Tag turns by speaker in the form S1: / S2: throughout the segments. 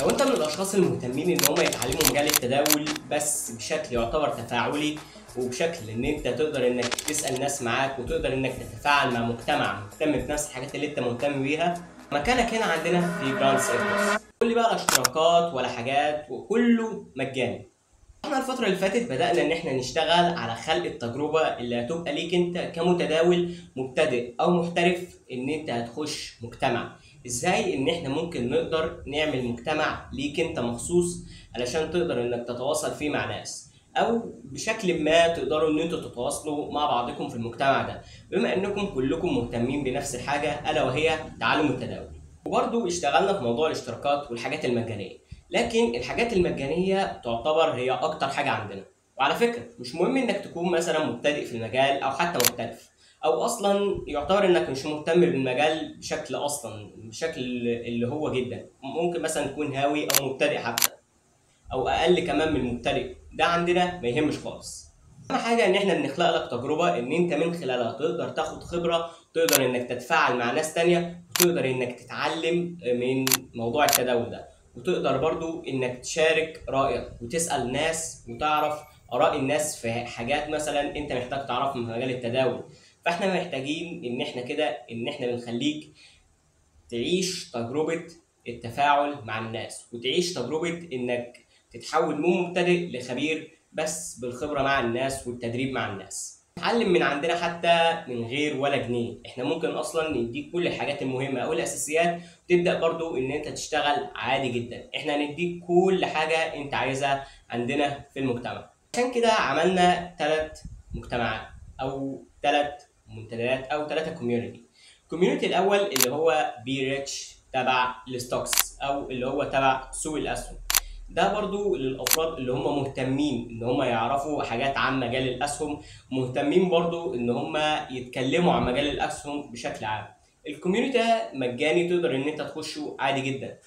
S1: لو انت من الاشخاص المهتمين ان هم يتعلموا مجال التداول بس بشكل يعتبر تفاعلي، وبشكل ان انت تقدر انك تسال ناس معاك وتقدر انك تتفاعل مع مجتمع مهتم بنفس الحاجات اللي انت مهتم بيها، مكانك هنا عندنا في جراندز ايربوس. كل بقى لا اشتراكات ولا حاجات وكله مجاني. احنا الفترة اللي فاتت بدأنا ان احنا نشتغل على خلق التجربة اللي هتبقى ليك انت كمتداول مبتدئ او محترف، ان انت هتخش مجتمع. ازاي ان احنا ممكن نقدر نعمل مجتمع ليك انت مخصوص علشان تقدر انك تتواصل فيه مع ناس، او بشكل ما تقدروا ان انتوا تتواصلوا مع بعضكم في المجتمع ده، بما انكم كلكم مهتمين بنفس الحاجة الا وهي تعلم التداول. وبرضو اشتغلنا في موضوع الاشتراكات والحاجات المجانية، لكن الحاجات المجانية تعتبر هي أكتر حاجة عندنا. وعلى فكرة مش مهم إنك تكون مثلا مبتدئ في المجال أو حتى محترف، أو أصلا يعتبر إنك مش مهتم بالمجال بشكل بشكل اللي هو جدا. ممكن مثلا تكون هاوي أو مبتدئ حتى، أو أقل كمان من المبتدئ، ده عندنا ما يهمش خالص. أهم حاجة إن إحنا بنخلق لك تجربة إن أنت من خلالها تقدر تاخد خبرة، تقدر إنك تتفاعل مع ناس تانية، وتقدر إنك تتعلم من موضوع التداول ده، وتقدر برضو إنك تشارك رأيك وتسأل ناس وتعرف آراء الناس في حاجات مثلا أنت محتاج تعرفها في مجال التداول. فإحنا محتاجين إن إحنا كده إن إحنا بنخليك تعيش تجربة التفاعل مع الناس، وتعيش تجربة إنك تتحول من مبتدئ لخبير بس بالخبرة مع الناس والتدريب مع الناس. تتعلم من عندنا حتى من غير ولا جنيه. احنا ممكن اصلا نديك كل الحاجات المهمة او الاساسيات، وتبدأ برضو ان انت تشتغل عادي جدا. احنا هنديك كل حاجة انت عايزها عندنا في المجتمع. عشان كده عملنا 3 مجتمعات او 3 منتديات او 3 كوميونتي. الكوميونتي الاول اللي هو بي ريتش تبع الستوكس، او اللي هو تبع سوق الاسهم. ده برضو للافراد اللي هم مهتمين ان هم يعرفوا حاجات عن مجال الاسهم، مهتمين برضو ان هم يتكلموا عن مجال الاسهم بشكل عام. الكوميونتي ده مجاني، تقدر ان انت تخشه عادي جدا،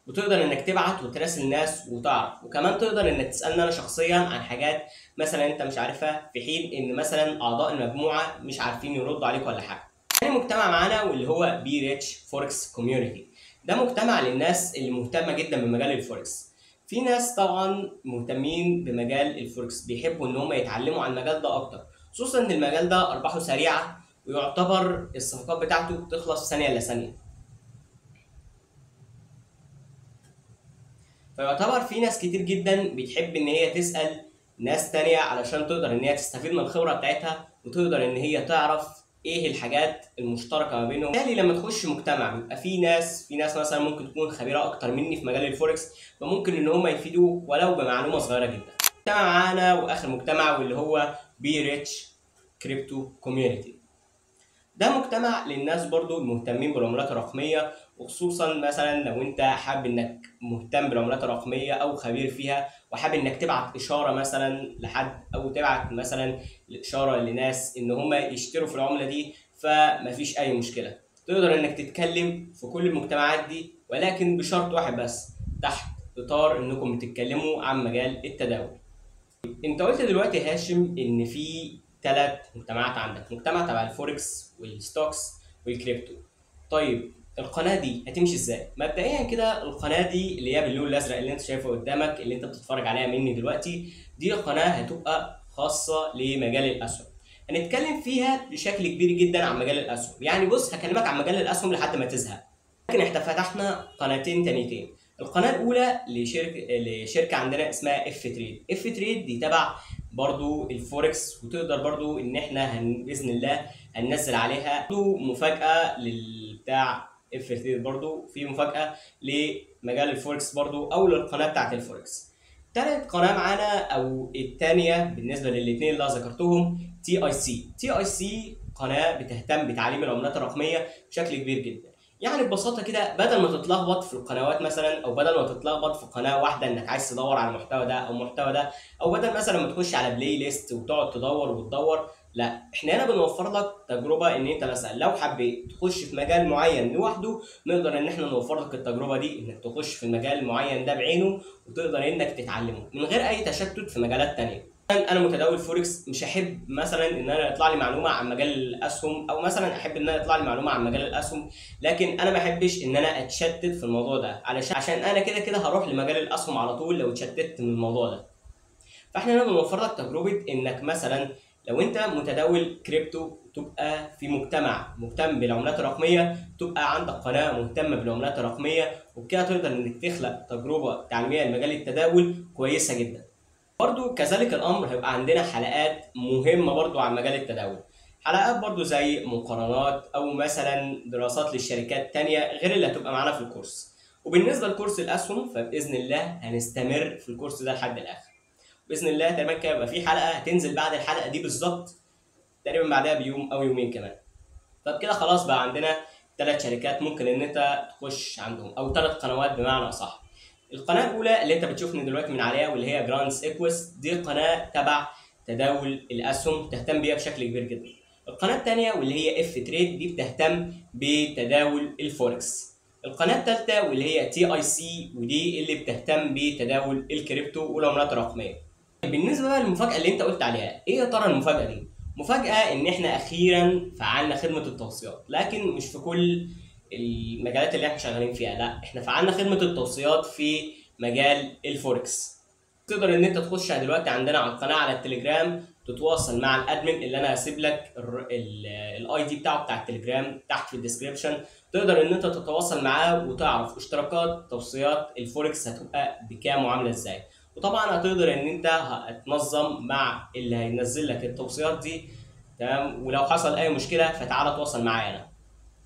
S1: وتقدر انك تبعت وتراسل الناس وتعرف، وكمان تقدر انك تسالني انا شخصيا عن حاجات مثلا انت مش عارفها، في حين ان مثلا اعضاء المجموعه مش عارفين يردوا عليك ولا حاجه. تاني مجتمع معانا واللي هو بي ريتش فوركس كوميونتي. ده مجتمع للناس اللي مهتمه جدا بمجال الفوركس. في ناس طبعا مهتمين بمجال الفوركس، بيحبوا ان هم يتعلموا عن المجال ده اكتر، خصوصا ان المجال ده ارباحه سريعه، ويعتبر الصفقات بتاعته بتخلص في ثانيه الا ثانيه. فيعتبر في ناس كتير جدا بتحب ان هي تسأل ناس تانية علشان تقدر ان هي تستفيد من الخبرة بتاعتها، وتقدر ان هي تعرف ايه الحاجات المشتركة ما بينهم. بالتالي لما تخش مجتمع بيبقى في ناس مثلا ممكن تكون خبيرة اكتر مني في مجال الفوركس، فممكن ان هم يفيدوك ولو بمعلومة صغيرة جدا. مجتمع معانا واخر مجتمع واللي هو بي ريتش كريبتو كوميونتي. ده مجتمع للناس برضو المهتمين بالعملات الرقمية، وخصوصا مثلا لو انت حابب انك مهتم بالعملات الرقمية او خبير فيها، وحابب انك تبعت اشارة مثلا لحد، او تبعت مثلا اشارة لناس ان هم يشتروا في العملة دي، فمفيش اي مشكلة. تقدر انك تتكلم في كل المجتمعات دي، ولكن بشرط واحد بس، تحت اطار انكم بتتكلموا عن مجال التداول. انت قلت دلوقتي يا هاشم ان في 3 مجتمعات عندك، مجتمع تبع الفوركس والستوكس والكريبتو. طيب القناه دي هتمشي ازاي؟ مبدئيا كده القناه دي اللي هي باللون الازرق اللي انت شايفه قدامك، اللي انت بتتفرج عليها مني دلوقتي، دي قناه هتبقى خاصه لمجال الاسهم. هنتكلم فيها بشكل كبير جدا عن مجال الاسهم. يعني بص، هكلمك عن مجال الاسهم لحد ما تزهق. لكن احنا فتحنا قناتين تانيتين. القناه الاولى لشركه عندنا اسمها اف تريد. اف تريد دي تبع برضو الفوركس، وتقدر برضو ان احنا باذن الله هننزل عليها برضو مفاجاه للبتاع. اف تريد برضو في مفاجاه لمجال الفوركس برضو، او للقناه بتاعت الفوركس. تالت قناه معانا او الثانيه بالنسبه للاثنين اللي أنا ذكرتهم، تي اي سي. تي اي سي قناه بتهتم بتعليم العملات الرقميه بشكل كبير جدا. يعني ببساطه كده، بدل ما تتلخبط في القنوات مثلا، او بدل ما تتلخبط في قناه واحده انك عايز تدور على المحتوى ده او المحتوى ده، او بدل مثلا ما تخش على بلاي ليست وتقعد تدور وتدور، لا، احنا هنا بنوفر لك تجربه ان انت مثلا لو حبيت تخش في مجال معين لوحده، نقدر ان احنا نوفر لك التجربه دي انك تخش في المجال المعين ده بعينه، وتقدر انك تتعلمه من غير اي تشتت في مجالات تانيه. انا متداول فوركس، مش احب مثلا ان انا يطلع لي معلومه عن مجال الاسهم، او مثلا احب ان انا يطلع لي معلومه عن مجال الاسهم، لكن انا ما احبش ان انا اتشتت في الموضوع ده، عشان انا كده كده هروح لمجال الاسهم على طول لو اتشتت من الموضوع ده. فاحنا هنا بنوفر لك تجربه انك مثلا لو انت متداول كريبتو تبقى في مجتمع مهتم بالعملات الرقميه، تبقى عندك قناه مهتمه بالعملات الرقميه، وبكده تقدر انك تخلق تجربه تعليميه لمجال التداول كويسه جدا. برضو كذلك الامر هيبقى عندنا حلقات مهمه برضو عن مجال التداول، حلقات برضو زي مقارنات او مثلا دراسات للشركات تانية غير اللي هتبقى معانا في الكورس. وبالنسبه لكورس الاسهم فباذن الله هنستمر في الكورس ده لحد الاخر باذن الله. تقريبا كده يبقى في حلقه هتنزل بعد الحلقه دي بالظبط، تقريبا بعدها بيوم او يومين كمان. طب كده خلاص بقى عندنا 3 شركات ممكن ان انت تخش عندهم، او 3 قنوات بمعنى اصح. القناه الاولى اللي انت بتشوفني دلوقتي من عليها واللي هي جراندز ايكويس، دي قناه تبع تداول الاسهم تهتم بيها بشكل كبير جدا. القناه الثانيه واللي هي اف تريد، دي بتهتم بتداول الفوركس. القناه الثالثه واللي هي تي اي سي، ودي اللي بتهتم بتداول الكريبتو والعملات الرقميه. بالنسبه بقى للمفاجاه اللي انت قلت عليها، ايه يا ترى المفاجاه دي؟ مفاجاه ان احنا اخيرا فعلنا خدمه التوصيات، لكن مش في كل المجالات اللي احنا شغالين فيها، لا احنا فعلنا خدمه التوصيات في مجال الفوركس. تقدر ان انت تخش دلوقتي عندنا على القناه على التليجرام، تتواصل مع الادمن اللي انا هسيب لك الاي دي بتاعه بتاع التليجرام تحت في الديسكربشن. تقدر ان انت تتواصل معاه وتعرف اشتراكات توصيات الفوركس هتبقى بكام وعامله ازاي. وطبعا هتقدر ان انت هتنظم مع اللي هينزل لك التوصيات دي، تمام؟ ولو حصل اي مشكله فتعالى تواصل معايا انا.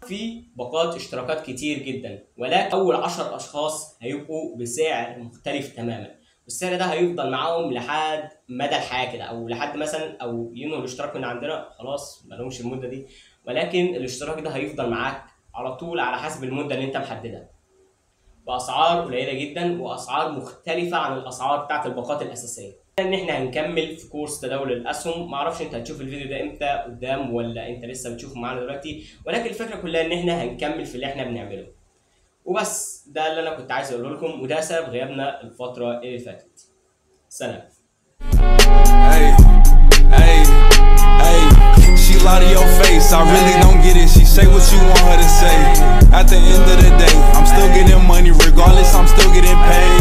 S1: في باقات اشتراكات كتير جدا، ولكن اول 10 اشخاص هيبقوا بسعر مختلف تماما، والسعر ده هيفضل معاهم لحد مدى الحياه كده، او لحد مثلا او ينهوا الاشتراك من عندنا خلاص ما لهمش المده دي، ولكن الاشتراك ده هيفضل معاك على طول على حسب المده اللي انت محددها، باسعار قليله جدا واسعار مختلفه عن الاسعار بتاعت الباقات الاساسيه. ان احنا هنكمل في كورس تداول الاسهم، معرفش انت هتشوف الفيديو ده امتى قدام ولا انت لسه بتشوفه معانا دلوقتي، ولكن الفكره كلها ان احنا هنكمل في اللي احنا بنعمله وبس. ده اللي انا كنت عايز اقوله لكم، وده سبب غيابنا الفتره اللي فاتت. سلام. She lie to your face, I really don't get it. She say what you want her to say. At the end of the day, I'm still getting money regardless, I'm still getting paid.